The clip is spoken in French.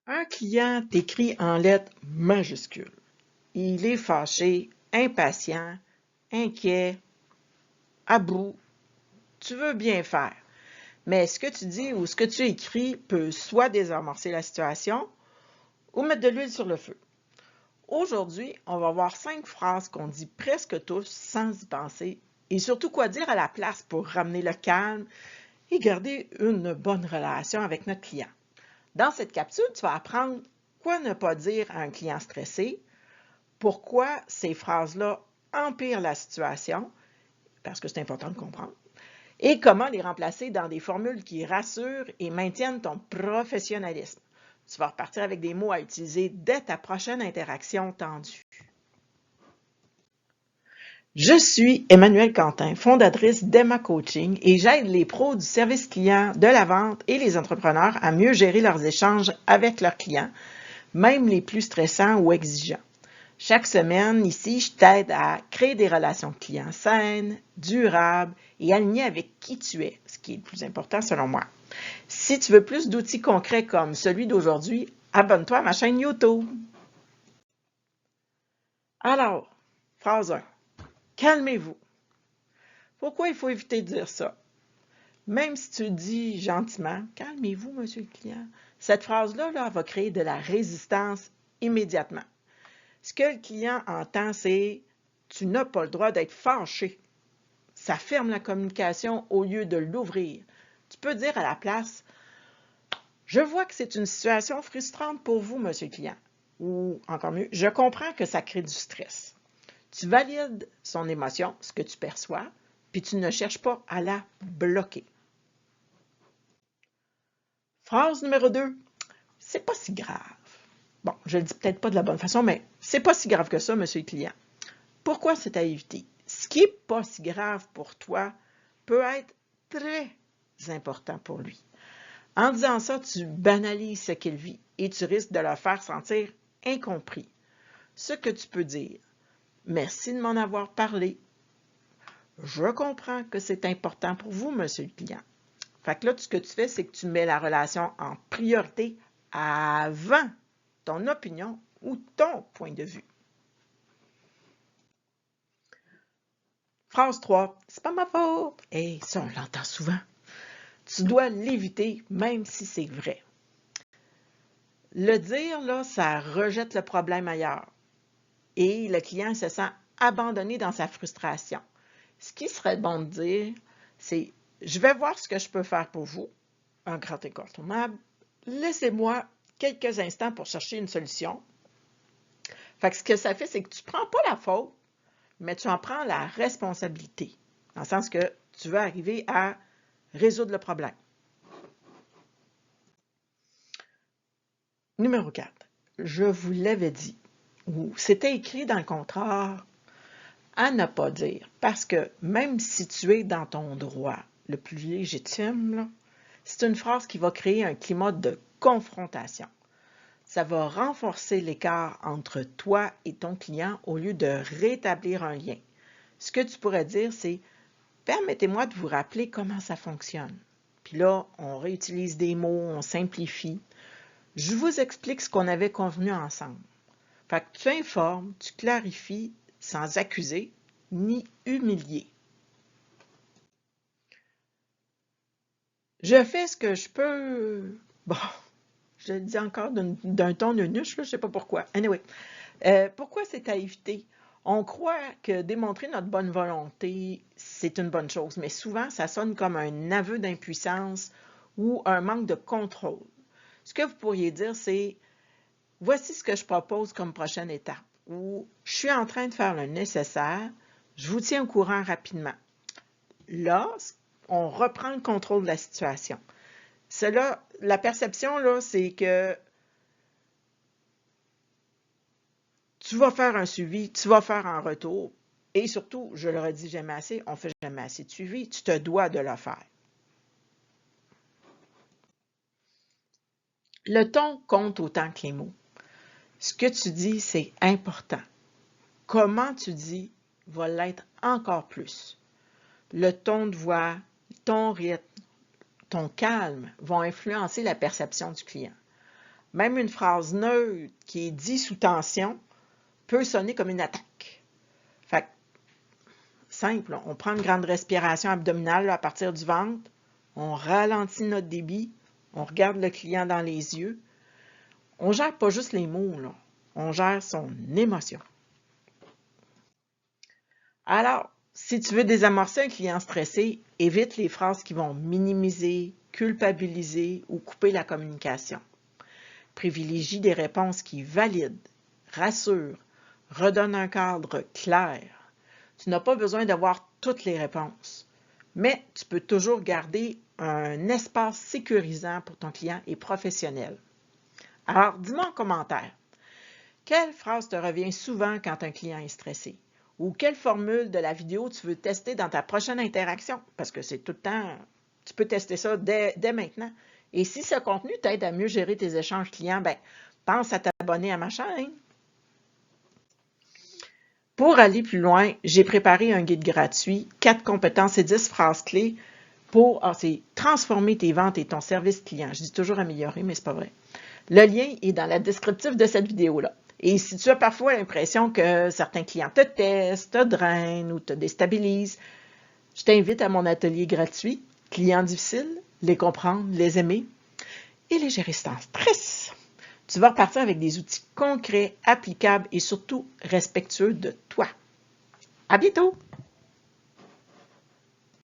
Un client t'écrit en lettres majuscules. Il est fâché, impatient, inquiet, à bout. Tu veux bien faire, mais ce que tu dis ou ce que tu écris peut soit désamorcer la situation ou mettre de l'huile sur le feu. Aujourd'hui, on va voir 5 phrases qu'on dit presque tous sans y penser et surtout quoi dire à la place pour ramener le calme et garder une bonne relation avec notre client. Dans cette capsule, tu vas apprendre quoi ne pas dire à un client stressé, pourquoi ces phrases-là empirent la situation, parce que c'est important de comprendre, et comment les remplacer dans des formules qui rassurent et maintiennent ton professionnalisme. Tu vas repartir avec des mots à utiliser dès ta prochaine interaction tendue. Je suis Emmanuelle Quentin, fondatrice d'Emma Coaching et j'aide les pros du service client, de la vente et les entrepreneurs à mieux gérer leurs échanges avec leurs clients, même les plus stressants ou exigeants. Chaque semaine, ici, je t'aide à créer des relations clients saines, durables et alignées avec qui tu es, ce qui est le plus important selon moi. Si tu veux plus d'outils concrets comme celui d'aujourd'hui, abonne-toi à ma chaîne YouTube. Alors, phrase 1. Calmez-vous. Pourquoi il faut éviter de dire ça? Même si tu dis gentiment, calmez-vous, monsieur le client, cette phrase-là là, va créer de la résistance immédiatement. Ce que le client entend, c'est tu n'as pas le droit d'être fâché. Ça ferme la communication au lieu de l'ouvrir. Tu peux dire à la place, je vois que c'est une situation frustrante pour vous, monsieur le client. Ou encore mieux, je comprends que ça crée du stress. Tu valides son émotion, ce que tu perçois, puis tu ne cherches pas à la bloquer. Phrase numéro 2. C'est pas si grave. Bon, je le dis peut-être pas de la bonne façon, mais c'est pas si grave que ça, monsieur le client. Pourquoi c'est à éviter? Ce qui n'est pas si grave pour toi peut être très important pour lui. En disant ça, tu banalises ce qu'il vit et tu risques de le faire sentir incompris. Ce que tu peux dire, merci de m'en avoir parlé. Je comprends que c'est important pour vous, monsieur le client. Fait que là, ce que tu fais, c'est que tu mets la relation en priorité avant ton opinion ou ton point de vue. Phrase 3. C'est pas ma faute. Et ça, on l'entend souvent. Tu dois l'éviter, même si c'est vrai. Le dire, là, ça rejette le problème ailleurs. Et le client se sent abandonné dans sa frustration. Ce qui serait bon de dire, c'est je vais voir ce que je peux faire pour vous, un grand incontournable. Laissez-moi quelques instants pour chercher une solution. Fait que ce que ça fait, c'est que tu ne prends pas la faute, mais tu en prends la responsabilité. Dans le sens que tu veux arriver à résoudre le problème. Numéro 4. Je vous l'avais dit, ou c'était écrit dans le contrat à ne pas dire, parce que même si tu es dans ton droit le plus légitime, c'est une phrase qui va créer un climat de confrontation. Ça va renforcer l'écart entre toi et ton client au lieu de rétablir un lien. Ce que tu pourrais dire, c'est « Permettez-moi de vous rappeler comment ça fonctionne. » Puis là, on réutilise des mots, on simplifie. Je vous explique ce qu'on avait convenu ensemble. Fait que tu informes, tu clarifies sans accuser ni humilier. Je fais ce que je peux. Bon, je le dis encore d'un ton nunuche, je ne sais pas pourquoi. Anyway, pourquoi c'est à éviter? On croit que démontrer notre bonne volonté, c'est une bonne chose, mais souvent, ça sonne comme un aveu d'impuissance ou un manque de contrôle. Ce que vous pourriez dire, c'est voici ce que je propose comme prochaine étape, ou je suis en train de faire le nécessaire, je vous tiens au courant rapidement. Là, on reprend le contrôle de la situation. Cela, la perception, là, c'est que tu vas faire un suivi, tu vas faire un retour, et surtout, je le redis jamais assez, on ne fait jamais assez de suivi, tu te dois de le faire. Le ton compte autant que les mots. Ce que tu dis, c'est important. Comment tu dis va l'être encore plus. Le ton de voix, ton rythme, ton calme vont influencer la perception du client. Même une phrase neutre qui est dite sous tension peut sonner comme une attaque. Fait que, simple, on prend une grande respiration abdominale là, à partir du ventre, on ralentit notre débit, on regarde le client dans les yeux. On ne gère pas juste les mots, là. On gère son émotion. Alors, si tu veux désamorcer un client stressé, évite les phrases qui vont minimiser, culpabiliser ou couper la communication. Privilégie des réponses qui valident, rassurent, redonnent un cadre clair. Tu n'as pas besoin d'avoir toutes les réponses, mais tu peux toujours garder un espace sécurisant pour ton client et professionnel. Alors, dis-moi en commentaire, quelle phrase te revient souvent quand un client est stressé? Ou quelle formule de la vidéo tu veux tester dans ta prochaine interaction? Parce que c'est tout le temps, tu peux tester ça dès maintenant. Et si ce contenu t'aide à mieux gérer tes échanges clients, ben, pense à t'abonner à ma chaîne. Pour aller plus loin, j'ai préparé un guide gratuit, 4 compétences et 10 phrases clés pour transformer tes ventes et ton service client. Je dis toujours améliorer, mais c'est pas vrai. Le lien est dans la descriptive de cette vidéo-là. Et si tu as parfois l'impression que certains clients te testent, te drainent ou te déstabilisent, je t'invite à mon atelier gratuit, Clients difficiles, les comprendre, les aimer et les gérer sans stress. Tu vas repartir avec des outils concrets, applicables et surtout respectueux de toi. À bientôt!